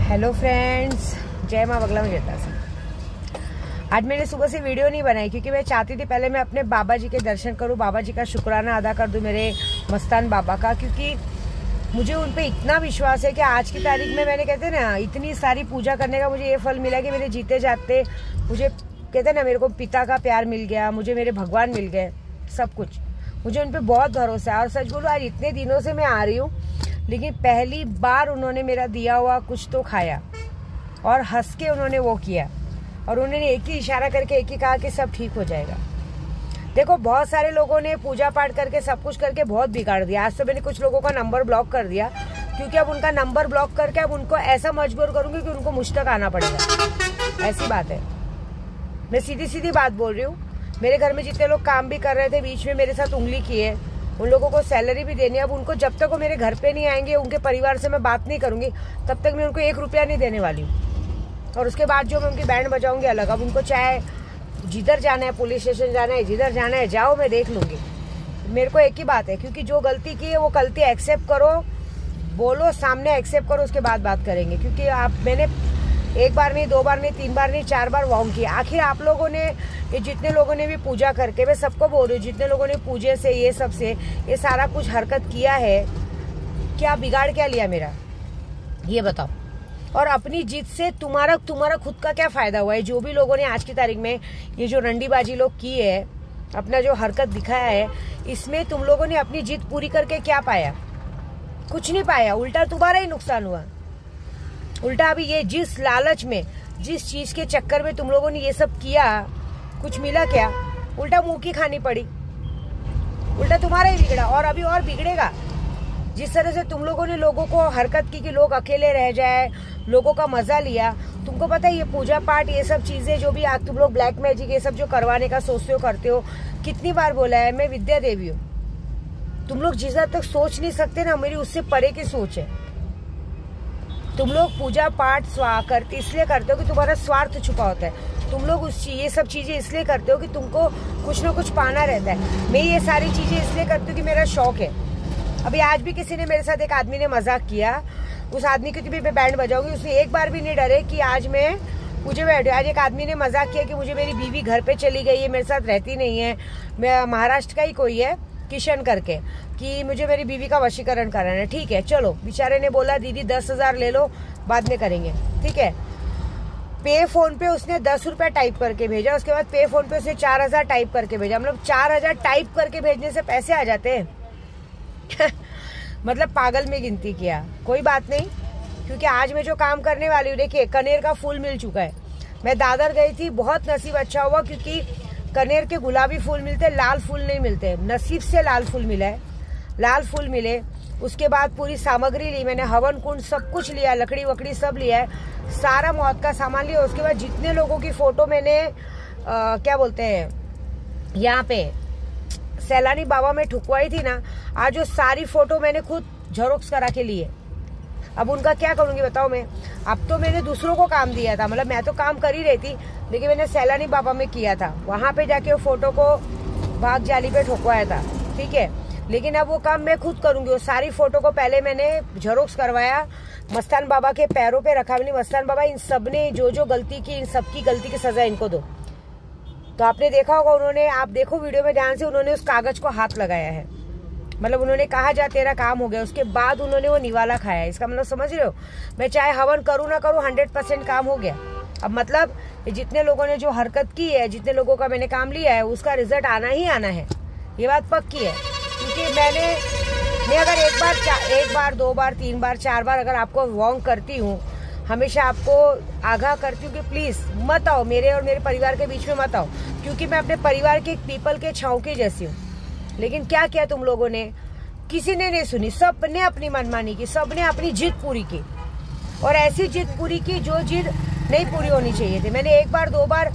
Hello friends, जय माँ बगला में जता सा। आज मैंने सुबह से वीडियो नहीं बनाई क्योंकि मैं चाहती थी पहले मैं अपने बाबा जी के दर्शन करूं, बाबा जी का शुक्राना अदा कर दूं मेरे मस्तान बाबा का, क्योंकि मुझे उन पे इतना विश्वास है कि आज की तारीख में मैंने कहते ना इतनी सारी पूजा करने का मुझे ये फल मिला कि मेरे जीते जाते मुझे कहते ना मेरे को पिता का प्यार मिल गया, मुझे मेरे भगवान मिल गए, सब कुछ। मुझे उन पर बहुत भरोसा है और सच बोलूँ आज इतने दिनों से मैं आ रही हूँ लेकिन पहली बार उन्होंने मेरा दिया हुआ कुछ तो खाया और हंस के उन्होंने वो किया और उन्होंने एक ही इशारा करके एक ही कहा कि सब ठीक हो जाएगा। देखो बहुत सारे लोगों ने पूजा पाठ करके सब कुछ करके बहुत बिगाड़ दिया। आज तो मैंने कुछ लोगों का नंबर ब्लॉक कर दिया क्योंकि अब उनका नंबर ब्लॉक करके अब उनको ऐसा मजबूर करूंगी कि उनको मुझ तक आना पड़ेगा। ऐसी बात है, मैं सीधी सीधी बात बोल रही हूँ। मेरे घर में जितने लोग काम भी कर रहे थे बीच में मेरे साथ उंगली की है, उन लोगों को सैलरी भी देनी है। अब उनको जब तक वो मेरे घर पे नहीं आएंगे, उनके परिवार से मैं बात नहीं करूंगी, तब तक मैं उनको 1 रुपया नहीं देने वाली हूँ। और उसके बाद जो मैं उनकी बैंड बजाऊंगी अलग। अब उनको चाहे जिधर जाना है, पुलिस स्टेशन जाना है, जिधर जाना है जाओ, मैं देख लूंगी। मेरे को एक ही बात है, क्योंकि जो गलती की है वो गलती एक्सेप्ट करो, बोलो सामने, एक्सेप्ट करो, उसके बाद बात करेंगे। क्योंकि मैंने 1 बार नहीं, 2 बार नहीं, 3 बार नहीं, 4 बार वार्न किया। आखिर आप लोगों ने, ये जितने लोगों ने भी पूजा करके, मैं सबको बोल रही हूँ, जितने लोगों ने पूजे से ये सब से ये सारा कुछ हरकत किया है, क्या बिगाड़ क्या लिया मेरा, ये बताओ। और अपनी जीत से तुम्हारा खुद का क्या फायदा हुआ है? जो भी लोगों ने आज की तारीख में ये जो रंडीबाजी लोग की है, अपना जो हरकत दिखाया है, इसमें तुम लोगों ने अपनी जीत पूरी करके क्या पाया? कुछ नहीं पाया, उल्टा तुम्हारा ही नुकसान हुआ। उल्टा अभी ये जिस लालच में, जिस चीज के चक्कर में तुम लोगों ने ये सब किया, कुछ मिला क्या? उल्टा मुंह की खानी पड़ी, उल्टा तुम्हारा ही बिगड़ा और अभी और बिगड़ेगा। जिस तरह से तुम लोगों ने लोगों को हरकत की कि लोग अकेले रह जाए, लोगों का मजा लिया। तुमको पता है ये पूजा पाठ ये सब चीजें जो भी आज तुम लोग ब्लैक मैजिक ये सब जो करवाने का सोचते हो, करते हो, कितनी बार बोला है मैं विद्या देवी हूँ। तुम लोग जिस हद तक सोच नहीं सकते ना, मेरी उससे परे की सोच है। तुम लोग पूजा पाठ करते इसलिए करते हो कि तुम्हारा स्वार्थ छुपा होता है। तुम लोग ये सब चीजें इसलिए करते हो कि तुमको कुछ ना कुछ पाना रहता है। मैं ये सारी चीजें इसलिए करती हूँ कि मेरा शौक है। अभी आज भी किसी ने मेरे साथ, एक आदमी ने मजाक किया, उस आदमी की भी मैं बैंड बजाऊंगी। उसने एक बार भी नहीं डरे कि आज मैं पूजे बैठे। आज एक आदमी ने मजाक किया कि मुझे मेरी बीवी घर पे चली गई है, मेरे साथ रहती नहीं है। मैं महाराष्ट्र का ही कोई है, किशन करके, कि मुझे मेरी बीवी का वशीकरण कराना है। ठीक है, चलो। बेचारे ने बोला दीदी 10,000 ले लो, बाद में करेंगे। ठीक है, पे फोन पे उसने 10 रुपया टाइप करके भेजा, उसके बाद पे फोन पे उसने 4,000 टाइप करके भेजा। मतलब 4,000 टाइप करके भेजने से पैसे आ जाते हैं। मतलब पागल में गिनती किया। कोई बात नहीं, क्योंकि आज मैं जो काम करने वाली हूँ, देखिए कनेर का फूल मिल चुका है। मैं दादर गई थी, बहुत नसीब अच्छा हुआ क्योंकि कनेर के गुलाबी फूल मिलते, लाल फूल नहीं मिलते। नसीब से लाल फूल मिला है, लाल फूल मिले। उसके बाद पूरी सामग्री ली मैंने, हवन कुंड सब कुछ लिया, लकड़ी वकड़ी सब लिया है, सारा मौत का सामान लिया। उसके बाद जितने लोगों की फोटो मैंने क्या बोलते हैं यहाँ पे सैलानी बाबा में ठुकवाई थी ना, आज वो सारी फोटो मैंने खुद जेरॉक्स करा के लिए। अब उनका क्या करूंगी बताओ मैं? अब तो मैंने दूसरों को काम दिया था, मतलब मैं तो काम कर ही रही थी, लेकिन मैंने सैलानी बाबा में किया था, वहां पे जाके वो फोटो को भाग जाली पे ठुकवाया था। ठीक है, लेकिन अब वो काम मैं खुद करूंगी। वो सारी फोटो को पहले मैंने जेरॉक्स करवाया, मस्तान बाबा के पैरों पे रखा। मैंने मस्तान बाबा इन सब ने जो जो गलती की, इन सबकी गलती की सजा इनको दो। तो आपने देखा होगा, उन्होंने, आप देखो वीडियो में ध्यान से, उन्होंने उस कागज को हाथ लगाया है। मतलब उन्होंने कहा जा तेरा काम हो गया, उसके बाद उन्होंने वो निवाला खाया। इसका मतलब समझ रहे हो? मैं चाहे हवन करूँ ना करूँ, 100% काम हो गया। अब मतलब जितने लोगों ने जो हरकत की है, जितने लोगों का मैंने काम लिया है, उसका रिजल्ट आना ही आना है, ये बात पक्की है। क्योंकि मैं अगर 1 बार 2 बार 3 बार 4 बार अगर आपको वार्न करती हूँ, हमेशा आपको आगाह करती हूँ कि प्लीज मत आओ, मेरे और मेरे परिवार के बीच में मत आओ, क्योंकि मैं अपने परिवार के एक पीपल के छांव के जैसी हूँ। लेकिन क्या किया तुम लोगों ने? किसी ने नहीं सुनी, सब ने अपनी मनमानी की, सब ने अपनी जिद पूरी की, और ऐसी जिद पूरी की जो जिद नहीं पूरी होनी चाहिए थी। मैंने 1 बार 2 बार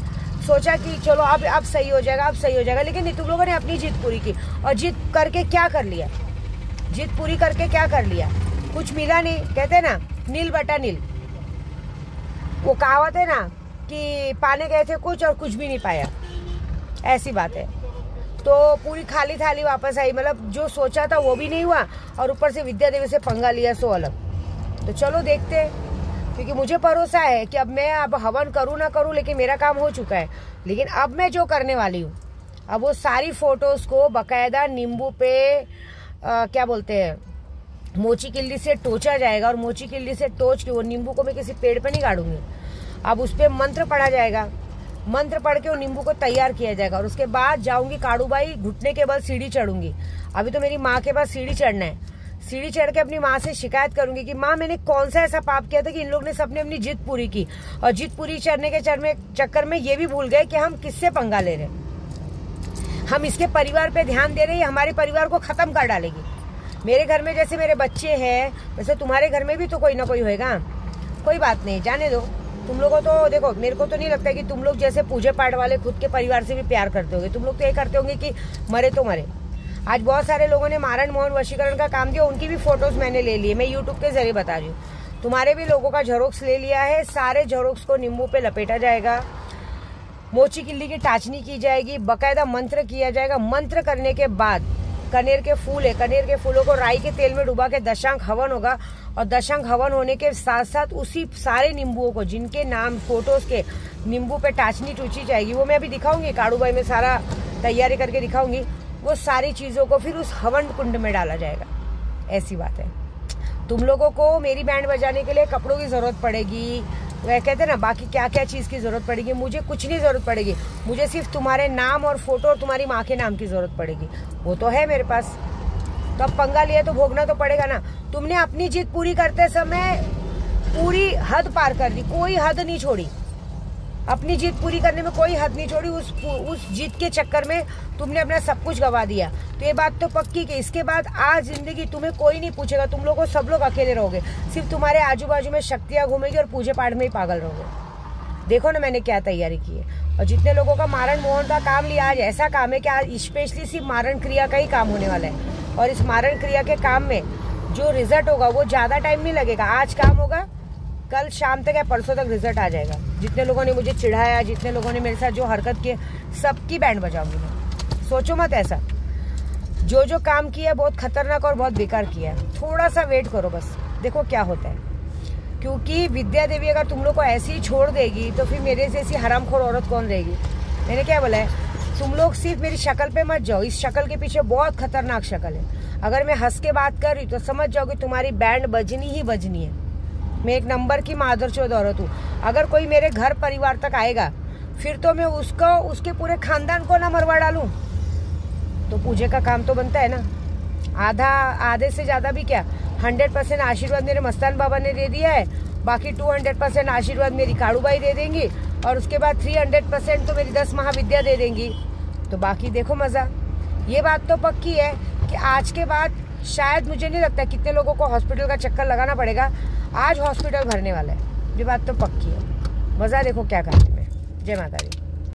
सोचा कि चलो अब सही हो जाएगा, अब सही हो जाएगा, लेकिन नहीं, तुम लोगों ने अपनी जिद पूरी की। और जिद करके क्या कर लिया? जिद पूरी करके क्या कर लिया? कुछ मिला नहीं। कहते ना नील बटा नील, वो कहावत है ना कि पाने गए थे कुछ और कुछ भी नहीं पाया, ऐसी बात है। तो पूरी खाली थाली वापस आई, मतलब जो सोचा था वो भी नहीं हुआ और ऊपर से विद्या देवी से पंगा लिया, सो अलग। तो चलो देखते, क्योंकि मुझे भरोसा है कि अब मैं अब हवन करूँ ना करूँ, लेकिन मेरा काम हो चुका है। लेकिन अब मैं जो करने वाली हूँ, अब वो सारी फोटोज को बकायदा नींबू पे क्या बोलते हैं, मोची किल्ली से टोचा जाएगा, और मोची किल्ली से टोच के वो नींबू को मैं किसी पेड़ पे नहीं गाड़ूंगी। अब उस पर मंत्र पढ़ा जाएगा, मंत्र पढ़ के वो नींबू को तैयार किया जाएगा, और उसके बाद जाऊंगी काड़ूबाई, घुटने के बाद सीढ़ी चढ़ूंगी। अभी तो मेरी माँ के पास सीढ़ी चढ़ना है, सीढ़ी चढ़ के अपनी माँ से शिकायत करूंगी कि माँ मैंने कौन सा ऐसा पाप किया था कि इन लोग ने सबने अपनी जिद पूरी की, और जिद पूरी करने के चक्कर में ये भी भूल गए कि हम किससे पंगा ले रहे, हम इसके परिवार पे ध्यान दे रहे हैं, हमारे परिवार को खत्म कर डालेगी। मेरे घर में जैसे मेरे बच्चे हैं, वैसे तुम्हारे घर में भी तो कोई ना कोई होएगा। कोई बात नहीं, जाने दो। तुम लोगों तो देखो, मेरे को तो नहीं लगता कि तुम लोग जैसे पूजे पाठ वाले खुद के परिवार से भी प्यार करते होंगे। तुम लोग तो ये करते होंगे कि मरे तो मरे। आज बहुत सारे लोगों ने मारण मोहन वशीकरण का काम दिया, उनकी भी फोटोज मैंने ले ली है, मैं यूट्यूब के जरिए बता रही हूँ। तुम्हारे भी लोगों का झरोक्स ले लिया है, सारे झरोक्स को नींबू पे लपेटा जाएगा, मोची किल्ली की टाचनी की जाएगी, बकायदा मंत्र किया जाएगा। मंत्र करने के बाद कनेर के फूल है, कनेर के फूलों को राई के तेल में डुबा के दशांक हवन होगा, और दशांक हवन होने के साथ साथ उसी सारे नींबुओं को, जिनके नाम फोटोज के नींबू पे टाचनी टूची जाएगी, वो मैं अभी दिखाऊंगी, काड़ूबाई में सारा तैयारी करके दिखाऊंगी। वो सारी चीजों को फिर उस हवन कुंड में डाला जाएगा। ऐसी बात है। तुम लोगों को मेरी बैंड बजाने के लिए कपड़ों की जरूरत पड़ेगी, वह कहते हैं ना, बाकी क्या क्या चीज की जरूरत पड़ेगी, मुझे कुछ नहीं जरूरत पड़ेगी। मुझे सिर्फ तुम्हारे नाम और फोटो और तुम्हारी माँ के नाम की जरूरत पड़ेगी, वो तो है मेरे पास। तो अब पंगा लिया तो भोगना तो पड़ेगा ना। तुमने अपनी जिद पूरी करते समय पूरी हद पार कर दी, कोई हद नहीं छोड़ी। अपनी जिद पूरी करने में कोई हद नहीं छोड़ी। उस जिद के चक्कर में तुमने अपना सब कुछ गवा दिया। तो ये बात तो पक्की कि इसके बाद आज जिंदगी तुम्हें कोई नहीं पूछेगा, तुम लोग सब लोग अकेले रहोगे, सिर्फ तुम्हारे आजू बाजू में शक्तियां घूमेगी और पूजे पाठ में ही पागल रहोगे। देखो ना मैंने क्या तैयारी की है। और जितने लोगों का मारण मोहन का काम लिया, आज ऐसा काम है कि आज स्पेशली सिर्फ मारण क्रिया का ही काम होने वाला है, और इस मारण क्रिया के काम में जो रिजल्ट होगा वो ज्यादा टाइम नहीं लगेगा। आज काम होगा, कल शाम तक या परसों तक रिजल्ट आ जाएगा। जितने लोगों ने मुझे चिढ़ाया, जितने लोगों ने मेरे साथ जो हरकत की, सबकी बैंड बजाऊंगी मैं। सोचो मत ऐसा, जो जो काम किया बहुत खतरनाक और बहुत बेकार किया है। थोड़ा सा वेट करो बस, देखो क्या होता है। क्योंकि विद्या देवी अगर तुम लोग को ऐसे ही छोड़ देगी तो फिर मेरे जैसी हरामखोर औरत कौन रहेगी। मैंने क्या बोला है, तुम लोग सिर्फ मेरी शक्ल पे मत जाओ, इस शक्ल के पीछे बहुत खतरनाक शक्ल है। अगर मैं हंस के बात कर रही तो समझ जाओ कि तुम्हारी बैंड बजनी ही बजनी है। मैं एक नंबर की मादरचोद औरत हूँ। अगर कोई मेरे घर परिवार तक आएगा फिर तो मैं उसको, उसके पूरे खानदान को ना मरवा डालूं। तो पूजे का काम तो बनता है ना। आधे से ज्यादा भी क्या, 100% आशीर्वाद मेरे मस्तान बाबा ने दे दिया है, बाकी 200% आशीर्वाद मेरी काड़ूबाई दे देंगी, और उसके बाद 300% तो मेरी 10 महाविद्या दे देंगी। तो बाकी देखो मजा। ये बात तो पक्की है कि आज के बाद शायद, मुझे नहीं लगता कितने लोगों को हॉस्पिटल का चक्कर लगाना पड़ेगा। आज हॉस्पिटल भरने वाला है, ये बात तो पक्की है। मजा देखो क्या करने में। जय माता दी।